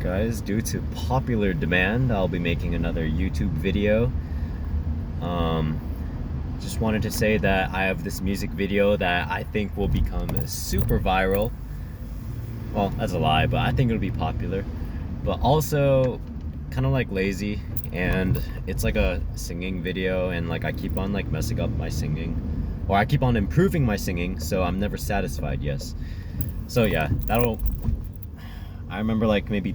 guys, due to popular demand, I'll be making another YouTube video. Um, just wanted to say that I have this music video that I think will become super viral. Well, that's a lie, but I think it'll be popular. But also, kind of like lazy, and it's like a singing video, and like I keep on like messing up my singing, or I keep on improving my singing, so I'm never satisfied. Yes. So yeah, that'll. I remember like maybe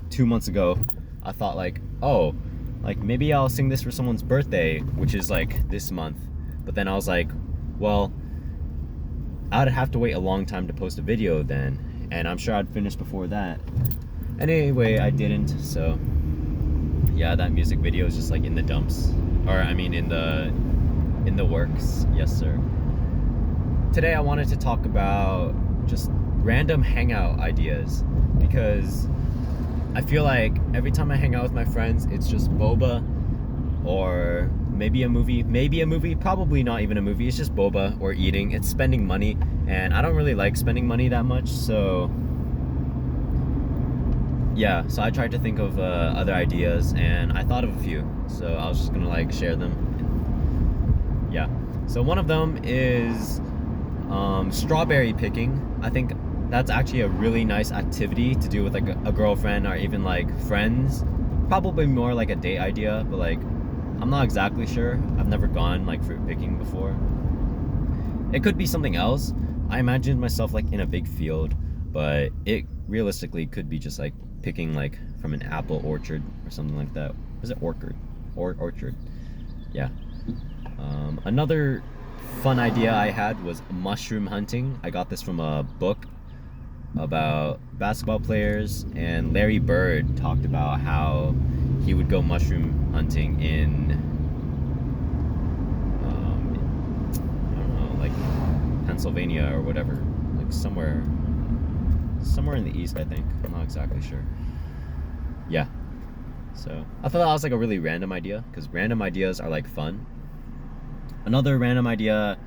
2 months ago, I thought like, oh, like maybe I'll sing this for someone's birthday, which is like this month. But then I was like, well, I'd have to wait a long time to post a video then, and I'm sure I'd finish before that. Anyway, I didn't, so yeah, that music video is just like in the dumps, or I mean in the works. Yes, sir. Today I wanted to talk about just random hangout ideas, because I feel like every time I hang out with my friends, it's just boba or maybe a movie, probably not even a movie. It's just boba or eating. It's spending money, and I don't really like spending money that much, so yeah, so I tried to think of other ideas, and I thought of a few, so I was just gonna like share them. Yeah, so one of them is strawberry picking. I think that's actually a really nice activity to do with like a girlfriend or even like friends. Probably more like a date idea, but like I'm not exactly sure. I've never gone like fruit picking before. It could be something else. I imagined myself like in a big field, but it realistically could be just like picking like from an apple orchard or something like that. Is it orchard? Or orchard? Yeah. Another fun idea I had was mushroom hunting. I got this from a book about basketball players, and Larry Bird talked about how he would go mushroom hunting in I don't know, like Pennsylvania or whatever, like somewhere in the east, I think. I'm not exactly sure. Yeah. So I thought that was like a really random idea, because random ideas are like fun. Another random idea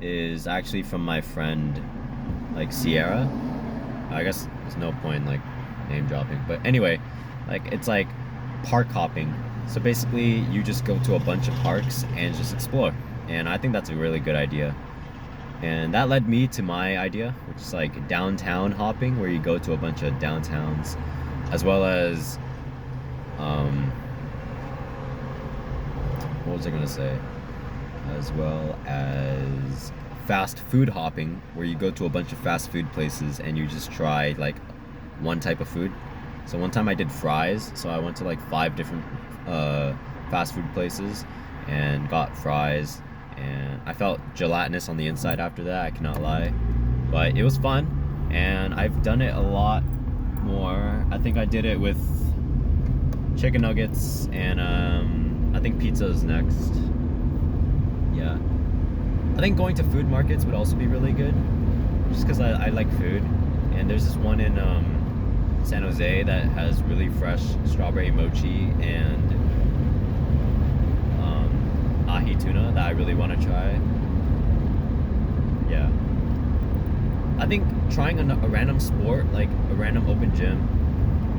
is actually from my friend like Sierra. I guess there's no point in like name dropping, but anyway, like it's like park hopping. So basically you just go to a bunch of parks and just explore, and I think that's a really good idea. And that led me to my idea, which is like downtown hopping, where you go to a bunch of downtowns, as well as what was I gonna say? As well as fast food hopping, where you go to a bunch of fast food places and you just try like one type of food. So one time I did fries, so I went to like 5 different fast food places and got fries, and I felt gelatinous on the inside after that, I cannot lie. But it was fun, and I've done it a lot more. I think I did it with chicken nuggets, and I think pizza is next. Yeah. I think going to food markets would also be really good, just because I like food. And there's this one in San Jose that has really fresh strawberry mochi and ahi tuna that I really want to try. Yeah. I think trying a random sport, like a random open gym,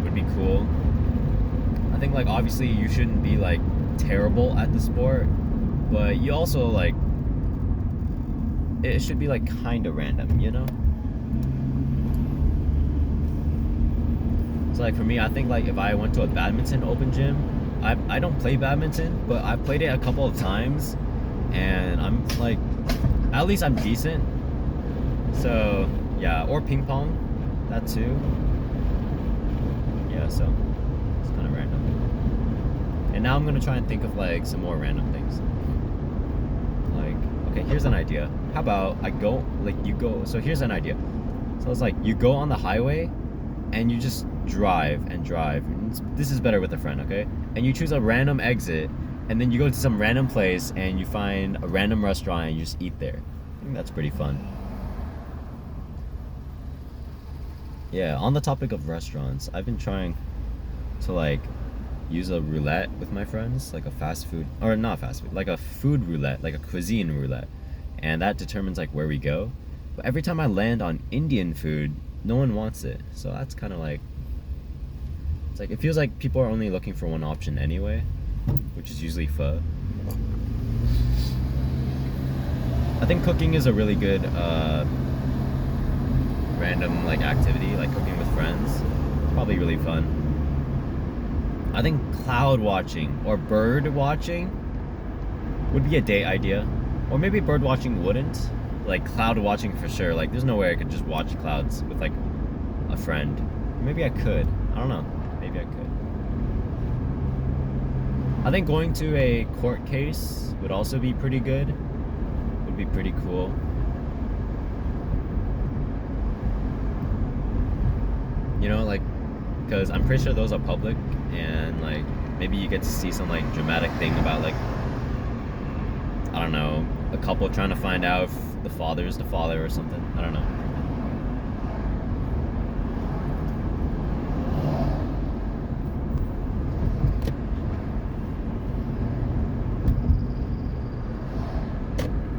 would be cool. I think like obviously you shouldn't be like terrible at the sport, but you also like, it should be like kind of random, you know? So like for me, I think like if I went to a badminton open gym, I don't play badminton, but I played it a couple of times, and I'm like, at least I'm decent. So yeah, or ping pong, that too. Yeah, so it's kind of random. And now I'm gonna try and think of like some more random things. Like, okay, here's an idea. How about so here's an idea. So it's like you go on the highway and you just drive and drive. This is better with a friend, okay? And you choose a random exit, and then you go to some random place and you find a random restaurant and you just eat there. I think that's pretty fun. Yeah, on the topic of restaurants, I've been trying to like use a roulette with my friends, like a fast food, or not fast food, like a food roulette, like a cuisine roulette, and that determines like where we go. But every time I land on Indian food, no one wants it, so that's kind of like It's like, it feels like people are only looking for one option anyway, which is usually pho. I think cooking is a really good random like activity, like cooking with friends. Probably really fun. I think cloud watching or bird watching would be a date idea. Or maybe bird watching wouldn't. Like cloud watching for sure. Like there's no way I could just watch clouds with like a friend. Maybe I could. I don't know. Maybe I could. I think going to a court case would also be pretty good. Would be pretty cool. You know, like, because I'm pretty sure those are public, and like maybe you get to see some like dramatic thing about like, I don't know, a couple trying to find out if the father is the father or something. I don't know.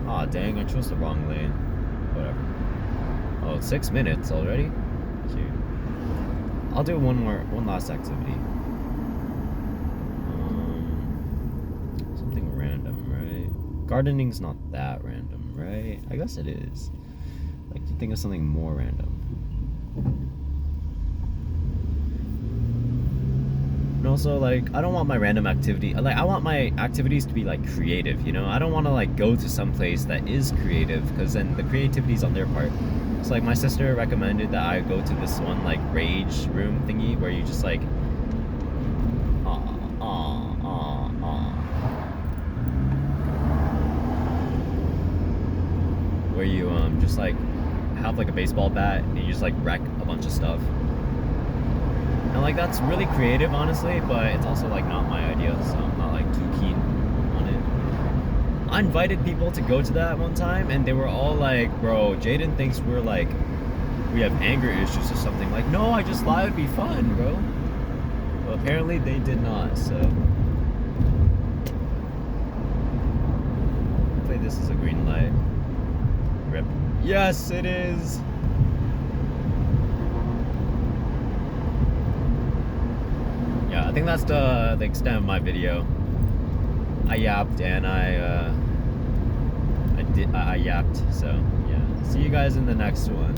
Aw, dang, I chose the wrong lane. Whatever. Oh, it's 6 minutes already? Cute. I'll do one last activity. Something random, right? Gardening's not that random, right? I guess it is. Like, you think of something more random. And also, like, I don't want my random activity, like, I want my activities to be, like, creative, you know? I don't want to, like, go to some place that is creative, because then the creativity's on their part. So, like, my sister recommended that I go to this one, like, rage room thingy, where you just, like, where you, just, like, have, like, a baseball bat, and you just, like, wreck a bunch of stuff. And like that's really creative, honestly, but it's also like not my idea, so I'm not like too keen on it. I invited people to go to that one time, and they were all like, "Bro, Jaden thinks we're like we have anger issues or something." Like, no, I just thought it'd be fun, bro. Well, apparently they did not. So hopefully this is a green light. Rip. Yes, it is. Yeah, I think that's the extent of my video. I yapped and I yapped. So yeah, see you guys in the next one.